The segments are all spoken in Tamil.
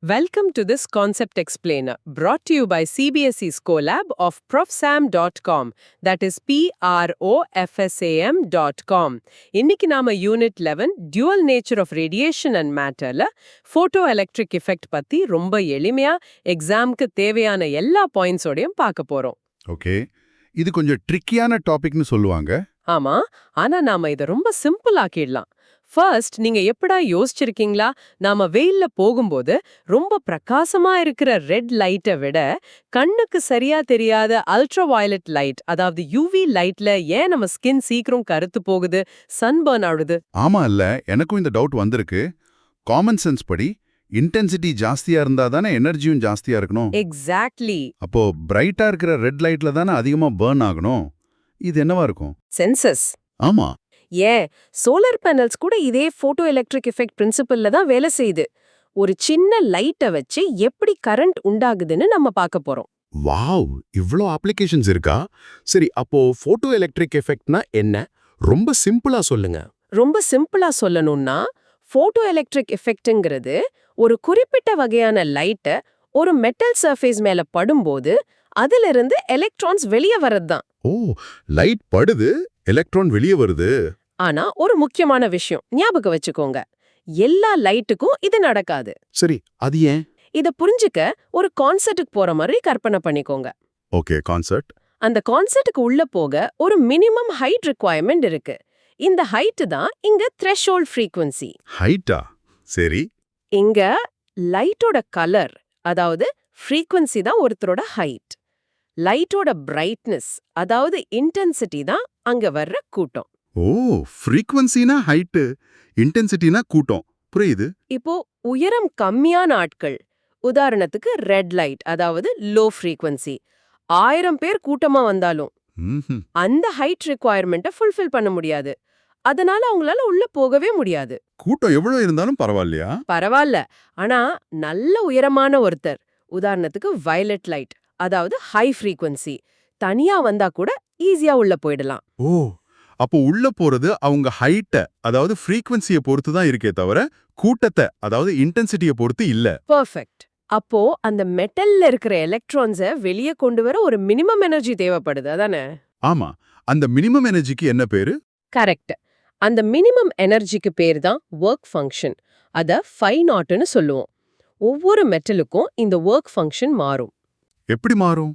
Welcome to this Concept Explainer, brought to you by CBSE Scholab of profsam.com, that is PROFSAM.com. இன்னைக்கு நாம unit 11 Dual Nature of Radiation and Matterல photoelectric effect பத்தி ரொம்ப எளிமையா எக்ஸாம்க்கு தேவையான எல்லா பாயிண்ட்ஸோடையும் பார்க்க போறோம். ஓகே, இது கொஞ்சம் ட்ரிக்கியான டாபிக்னு சொல்லுவாங்க. ஆமா, ஆனா நாம இதை ரொம்ப சிம்பிள் ஆக்கிடலாம். ஃபர்ஸ்ட், நீங்க எப்படா யோசிச்சிருக்கீங்களா, நாம வெயில்ல போகும்போது ரொம்ப பிரகாசமா இருக்கிற ரெட் லைட்டை விட கண்ணுக்கு சரியா தெரியாத அல்ட்ரா வயலட் லைட், அதாவது யூவி லைட்ல ஏன் நம்ம ஸ்கின் சீக்கிரம் கருத்து போகுது, சன்பர்ன் ஆகுது? ஆமா இல்ல, எனக்கும் இந்த டவுட் வந்திருக்கு. காமன் சென்ஸ் படி இன்டென்சிட்டி ஜாஸ்தியா இருந்தா தானே எனர்ஜியும் ஜாஸ்தியா இருக்கணும். எக்ஸாக்ட்லி. அப்போ பிரைட்டா இருக்கிற ரெட் லைட்ல தானே அதிகமா பர்ன் ஆகணும். இது என்னவா இருக்கும்? சென்சஸ். ஆமா, ஏன் சோலார் பேனல்ஸ் கூட இதே போட்டோ எலக்ட்ரிக் எஃபெக்ட் பிரின்சிபல்ல தான் வேலை செய்யுது. ஒரு சின்ன லைட்டை வச்சு எப்படி கரண்ட் உண்டாகுதுன்னு நம்ம பார்க்க போறோம். வாவ், இவ்ளோ அப்ளிகேஷன்ஸ் இருக்கா? சரி, அப்போ போட்டோ எலக்ட்ரிக் எஃபெக்ட்னா என்ன? ரொம்ப சிம்பிளா சொல்லுங்க. ரொம்ப சிம்பிளா சொல்லணும்னா, போட்டோ எலக்ட்ரிக் எஃபெக்ட்ங்கிறது ஒரு குறிப்பிட்ட வகையான லைட்டை ஒரு மெட்டல் சர்ஃபேஸ் மேல படும்போது அதிலிருந்து எலக்ட்ரான்ஸ் வெளியே வரதுதான். ஓ, லைட் படுது, எலக்ட்ரான் வெளியே வருது. ஆனா ஒரு முக்கியமான விஷயம் ஞாபகம் வச்சுக்கோங்க, எல்லா லைட்டுக்கும் இது நடக்காது. சரி, அது ஏன்? இத புரிஞ்சுக்க ஒரு கான்சர்ட்டுக்கு போற மாதிரி கற்பனை பண்ணிக்கோங்க. Okay, concert. அந்த கான்சர்ட்டுக்கு உள்ள போக ஒரு மினிமம் ஹைட் ரிக்வயர்மெண்ட் இருக்கு. இந்த ஹைட் தான் இங்க த்ரெஷோல்ட் ஃப்ரீக்வன்சி. ஹைட்டா? சரி. இங்க லைட்டோட கலர், அதாவது ஃப்ரீக்வன்சி தான் ஒருத்தரோட ஹைட். லைட்டோட பிரைட்னஸ், அதாவது இன்டென்சிட்டி தான் அங்க வர்ற கூட்டம். ஓ, ஃப்ரீக்வன்சினா ஹைட்டு, இன்டென்சிட்டினா கூட்டம். புரியுது. இப்போ உயரம் கம்மியான ஆட்கள், உதாரணத்துக்கு ரெட் லைட், அதாவது லோ ஃப்ரீக்வன்சி, 1000 பேர் கூட்டமா வந்தாலும் அந்த ஹைட் ரிக்வயர்மெண்ட்டை ஃபுல்ஃபில் பண்ண முடியாது. அதனால அவங்களால உள்ள போகவே முடியாது. கூட்டம் எவ்வளவு இருந்தாலும் பரவாயில்லையா? பரவாயில்ல, ஆனா நல்ல உயரமான ஒருத்தர், உதாரணத்துக்கு வயலட் லைட், அதாவது ஹை ஃப்ரீக்வன்சி, தனியா வந்தா கூட ஈஸியா உள்ள போயிடலாம். ஓ, அப்போ உள்ள போறது அவங்க ஹைட்ட, அதாவது ஃப்ரீக்வன்சியை பொறுத்து தான் இருக்கே தவிர கூட்டத்தை, அதாவது இன்டென்சிட்டியை பொறுத்து இல்ல. பெர்ஃபெக்ட். அப்போ அந்த மெட்டல்ல இருக்கிற எலக்ட்ரான்ஸை வெளியே கொண்டு வர ஒரு மினிமம் எனர்ஜி தேவைப்படுது, அதானே? ஆமா, அந்த மினிமம் எனர்ஜிக்கு என்ன பேரு? கரெக்ட். அந்த மினிமம் எனர்ஜிக்கு பேர் தான் ஒர்க் ஃபங்க்ஷன். அத ஃபை நாட்னு சொல்லுவோம். ஒவ்வொரு மெட்டலுக்கும் இந்த ஒர்க் ஃபங்க்ஷன் மாறும். எப்படி மாறும்?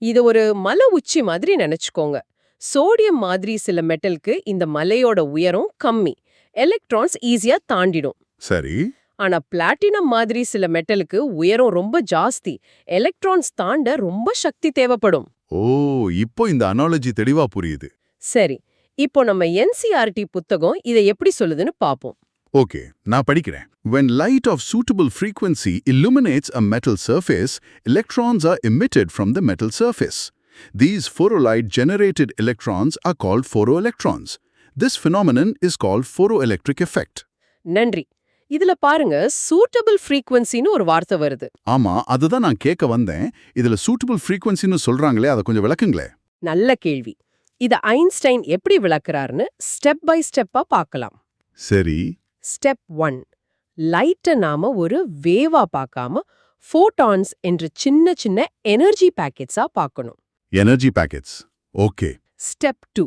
இது ஒரு மலை உச்சி மாதிரி நினைச்சுக்கோங்க. சோடியம் மாதிரி சில மெட்டலுக்கு இந்த மலையோட உயரம் கம்மி, எலக்ட்ரான்ஸ் ஈஸியா தாண்டிடும். சரி. ஆனா பிளாட்டினம் மாதிரி சில மெட்டலுக்கு உயரம் ரொம்ப ஜாஸ்தி, எலக்ட்ரான்ஸ் தாண்ட ரொம்ப சக்தி தேவைப்படும். ஓ, இப்போ இந்த அனாலஜி தெளிவா புரியுது. சரி, இப்போ நம்ம NCERT புத்தகம் இதை எப்படி சொல்லுதுன்னு பாப்போம். ஓகே, நான் படிக்கிறேன். When light of suitable frequency illuminates a metal surface, electrons are emitted from the metal surface. These phorolight-generated electrons are called photoelectrons. This phenomenon is called photoelectric effect. நன்றி. இதுல பாருங்க, சூட்டபிள் ஃப்ரீக்வன்சின்னு ஒரு வார்த்தை வருது. ஆமா, அதுதான் நான் கேட்க வந்தேன். இதுல சூட்டபிள் ஃப்ரீக்வன்சின்னு சொல்றாங்களே, அதை கொஞ்சம் விளக்குங்களே. நல்ல கேள்வி. இத ஐன்ஸ்டைன் எப்படி விளக்குறாருன்னு ஸ்டெப் பை ஸ்டெப்பா பார்க்கலாம். சரி. ஸ்டெப் 1, லைட்டை நாம ஒரு வேவா பார்க்காம ஃபோட்டான்ஸ் என்ற சின்ன சின்ன எனர்ஜி பேக்கெட்ஸா பார்க்கணும். Energy packets. ஓகே. ஸ்டெப் 2,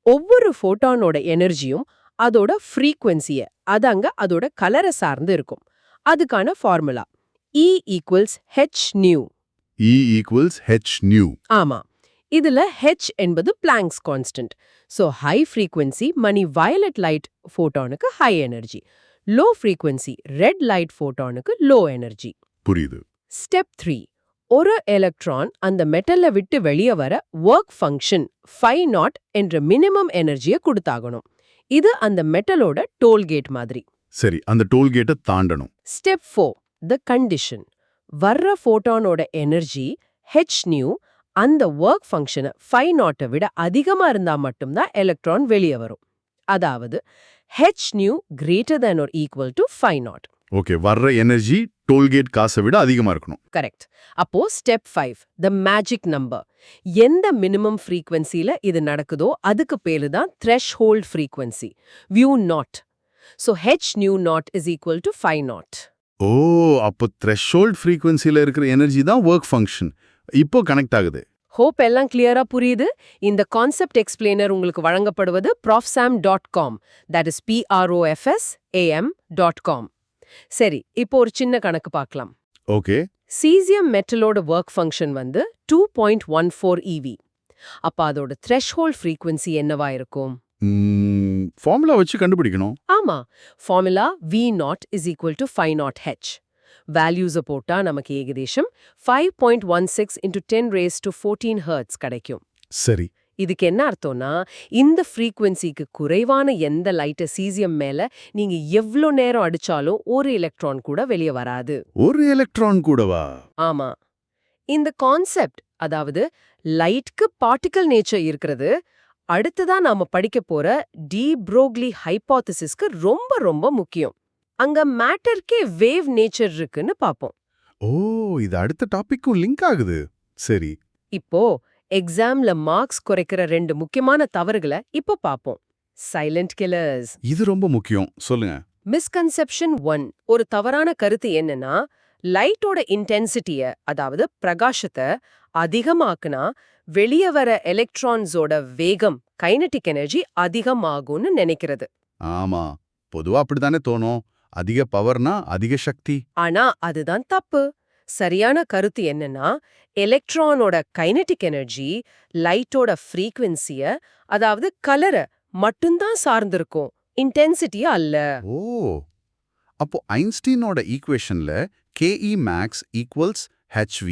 ஒவ்வொரு ஃபோட்டானோட எனர்ஜியும் அதோட ஃப்ரீக்வன்சிய, அதாங்க அதோட கலரை சார்ந்து இருக்கும். அதுக்கான formula E = hν. E = hν. ஆமா, இதுல h என்பது Planck's constant. So high frequency மணி வயலட் லைட் ஃபோட்டானுக்கு high energy, low frequency red light ஃபோட்டானுக்கு லோ எனர்ஜி. புரியுது. ஸ்டெப் 3, ஒரு எலக்ட்ரான் அந்த மெட்டல்ல விட்டு வெளியே வர ஒர்க் ஃபங்க்ஷன் ஃபை நாட் என்ற மினிமம் எனர்ஜியை கொடுத்தாகணும். இது அந்த மெட்டலோட டோல்கேட் மாதிரி. சரி, அந்த டோல்கேட்டை தாண்டணும். Step 4, the condition. வர்ற ஃபோட்டானோட எனர்ஜி hν அந்த ஒர்க் ஃபங்க்ஷனை ஃபை நாட்டை விட அதிகமா இருந்தா மட்டும்தான் எலக்ட்ரான் வெளியே வரும். அதாவது hν > φ நாட். ஓகே, வர்ற எனர்ஜி டோல்கேட் காசை விட அதிகமா இருக்கணும். கரெக்ட். அப்போ ஸ்டெப் 5, த மேஜிக் நம்பர். எந்த மினிமம் ஃப்ரீக்வன்சில இது நடக்குதோ அதுக்கு பேரு தான் threshold frequency, nu naught. So hν = φ naught. ஓ, அப்போ த்ரெஷோல்ட் ஃப்ரீக்வன்சியில் இருக்கிற எனர்ஜி தான் ஒர்க் ஃபங்க்ஷன். இப்போ கனெக்ட் ஆகுது. ஹோப் எல்லாம் கிளியரா புரியுது. இந்த கான்செப்ட் எக்ஸ்பிளைனர் உங்களுக்கு வழங்கப்படுவது profsam.com, that is profsam.com. சரி, இப்போ ஒரு சின்ன கணக்கு பார்க்கலாம். ஓகே. சீசியம் மெட்டலோட ஒர்க் ஃபங்க்ஷன் வந்து 2.14 eV. அப்ப அதோட த்ரெஷ்ஹோல்ட் ஃப்ரீக்வன்சி என்னவா இருக்கும்? ஃபார்முலா வச்சு கண்டுபிடிக்கணும். ஆமா, formula V0 is equal to phi naught h. வேல்யூஸை போட்டா நமக்கு ஏகதேசம் 5.16 into 10 raised to 14 ஹெர்ட்ஸ் கிடைக்கும். சரி. இதுக்கு என்ன அர்த்தம்னா, இந்த ஃப்ரீக்வன்சிக்கு குறைவான எந்த லைட்டை சீசியம் மேல நீங்க எவ்ளோ நேரம் அடிச்சாலும் ஒரு எலக்ட்ரான் கூட வெளியே வராது. ஒரு எலக்ட்ரான் கூடவா? ஆமா. இந்த கான்செப்ட், அதாவது லைட்க்கு பார்ட்டிகல் நேச்சர் இருக்கிறது, அடுத்ததா நாம படிக்க போற டி ப்ரோக்லி ஹைபோதசிஸ்க்கு ரொம்ப ரொம்ப முக்கியம். அங்க மேட்டர்க்கே வேவ் நேச்சர் இருக்குன்னு பாப்போம். ஓ, இது அடுத்த டாபிக்கும் லிங்க் ஆகுது. சரி. இப்போ எக்ஸாம்ல மார்க்ஸ் குறைக்கிற 2 முக்கியமான தவறுகளை இப்போ பாப்போம். Silent killers. இது ரொம்ப முக்கியம். சொல்லுங்க. மிஸ்கன்செப்ஷன் 1. ஒரு தவறான கருத்து என்னன்னா, லைட்டோட இன்டென்சிட்டிய, அதாவது பிரகாசத்தை அதிகமாக்குனா வெளியே வர எலக்ட்ரான்ஸோட வேகம், கைனடிக் எனர்ஜி அதிகமாகும்னு நினைக்கிறது. ஆமா, பொதுவா அப்படித்தானே தோணும். அதிக பவர்னா அதிக சக்தி. ஆனா அதுதான் தப்பு. சரியான கருத்து என்னன்னா, எலக்ட்ரானோட கைனடிக் எனர்ஜி லைட்டோட ஃப்ரீக்வன்சிய, அதாவது கலரை மட்டும்தான் சார்ந்திருக்கும், இன்டென்சிட்டியா அல்ல. ஓ, அப்போ ஐன்ஸ்டீனோட ஈக்குவேஷன்ல KE max equals HV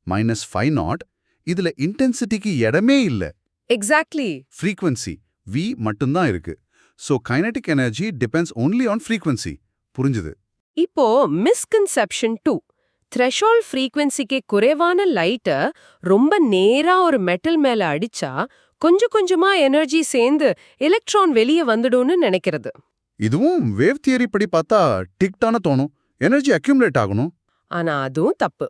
minus phi naught, இதுல இன்டென்சிட்டிக்கு இடமே இல்ல. எக்ஸாக்ட்லி. ஃப்ரீக்வன்சி V மட்டும்தான் இருக்கு. So kinetic energy depends only on frequency. புரிஞ்சுது. இப்போ மிஸ்கன்செப்ஷன் 2. த்ரெஷோல்ட் ஃப்ரீக்வன்சிக்கு குறைவான லைட்டை ரொம்ப நேரா ஒரு மெட்டல் மேல அடிச்சா கொஞ்சம் கொஞ்சமா எனர்ஜி சேர்ந்து எலக்ட்ரான் வெளியே வந்துடும்னு நினைக்கிறது. இதுவும் வேவ் தியரி படி பார்த்தா டிக் தானே தோணும். எனர்ஜி அக்யூமுலேட் ஆகணும். ஆனா அதுவும் தப்பு.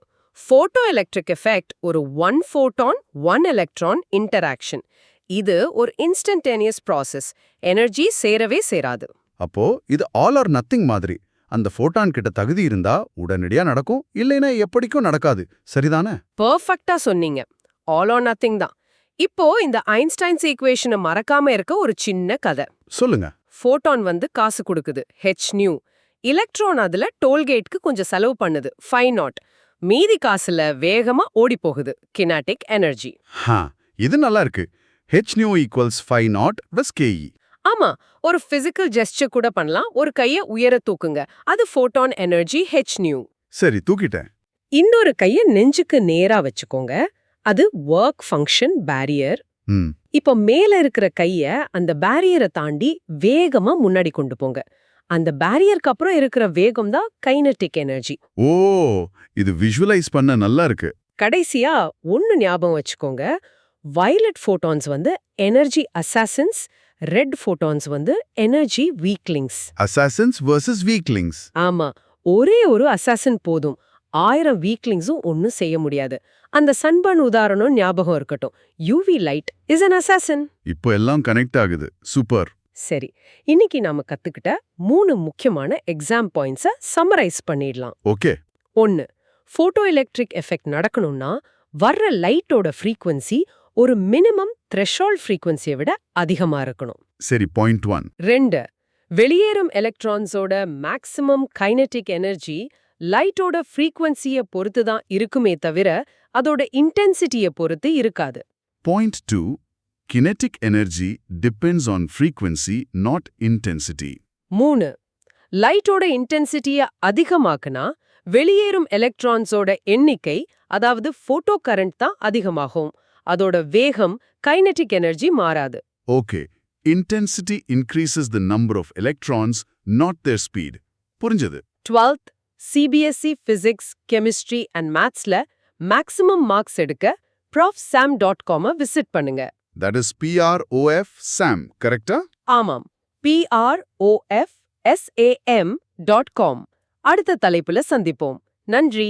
போட்டோ எலக்ட்ரிக் எஃபெக்ட் ஒரு 1 ஃபோட்டான் 1 எலக்ட்ரான் இன்டராக்ஷன். இது ஒரு இன்ஸ்டன்டேனியஸ் ப்ராசஸ். எனர்ஜி சேரவே சேராது. அப்போ இது ஆல் ஆர் நத்திங் மாதிரி. அந்த ஃபோட்டான் கிட்ட தகுதி இருந்தா உடனடியா நடக்கும், இல்லைன்னா எப்படிக்கும் நடக்காது. சரிதானே? பெர்ஃபெக்ட்டா சொன்னீங்க. ஆல் ஆர் நத்திங் தான். இப்போ இந்த ஐன்ஸ்டைன்ஸ் ஈக்குவேஷனை மறக்காம இருக்க ஒரு சின்ன கதை சொல்லுங்க. ஃபோட்டான் வந்து காசு கொடுக்குது, h nu. எலக்ட்ரான் அதுல டோல்கேட்க்கு கொஞ்சம் செலவு பண்ணுது, phi naught. மீதி காசுல வேகமா ஓடி போகுது, கினாட்டிக் எனர்ஜி. இது நல்லா இருக்கு. Hnu equals phi naught plus KE. ஆமா, ஒரு பிசிக்கல் ஜெஸ்டர் கூட பண்ணலாம். ஒரு கைய உயர தூக்குங்க, அது ஃபோட்டான் எனர்ஜி h nu. சரி, தூக்கிட்டேன். இன்னொரு கைய நெஞ்சுக்கு நேரா வச்சுக்கோங்க, அது ஒர்க் ஃபங்க்ஷன் பேரியர். இப்போ மேல இருக்கிற கைய அந்த பேரியரை தாண்டி வேகமா முன்னாடி கொண்டு போங்க. அந்த பேரியருக்கு அப்புறம் இருக்கிற வேகம் தான் கைனடிக் எனர்ஜி. ஓ, இது விஷுவலைஸ் பண்ண நல்லா இருக்கு. கடைசியா ஒன்னு ஞாபகம் வச்சுக்கோங்க, வயலட் ஃபோட்டான்ஸ் வந்து எனர்ஜி அசாசின்ஸ், ரெட் ஃபோட்டான்ஸ் வந்து energy weaklings. Assassins versus weaklings. ஆமா, ஒரே ஒரு அசாசின் போதும், 1000 வீக்லிங்ஸும் ஒன்னும் செய்ய முடியாது. அந்த சன்பர்ன் உதாரணம் ஞாபகம் இருக்கட்டும். UV light is an assassin. இப்போ எல்லாம் கனெக்ட் ஆகுது. சூப்பர். சரி, இன்னைக்கு நாம கத்துக்கிட்ட 3 முக்கியமான எக்ஸாம் பாயிண்ட்ஸை சம்மரைஸ் பண்ணிடலாம். ஓகே. 1. போட்டோ எலக்ட்ரிக் எஃபெக்ட் நடக்கணும்னா வர்ற லைட்டோட ஃப்ரீக்வன்சி ஒரு மினிமம் த்ரெஷோல்ட் ஃப்ரீக்வன்சியை விட அதிகமா இருக்கணும். சரி, பாயிண்ட் 1. 2. வெளியேறும் எலக்ட்ரான்ஸோட மேக்ஸிமம் கைனடிக் எனர்ஜி லைட்டோட ஃப்ரீக்வன்சியை பொறுத்து தான் இருக்குமே தவிர அதோட இன்டென்சிட்டியை பொறுத்து இருக்காது. Point 2. kinetic energy depends on frequency, not intensity. 3. லைட்டோட இன்டென்சிட்டியை அதிகமாக்குனா வெளியேறும் எலக்ட்ரான்ஸோட எண்ணிக்கை, அதாவது போட்டோ கரண்ட் தான் அதிகமாகும். அதோட வேகம், கைனடிக் எனர்ஜி மாறாது. Okay. intensity increases the number of electrons, not their speed. புரிஞ்சது. 12th CBSE physics, chemistry and மேத்ஸ்ல மேக்ஸிமம் மார்க்ஸ் எடுக்க profsam.com விசிட் பண்ணுங்க. That is PROF SAM, கரெக்டா? ஆமாம், PROFSAM.com. அடுத்த தலைப்புல சந்திப்போம். நன்றி.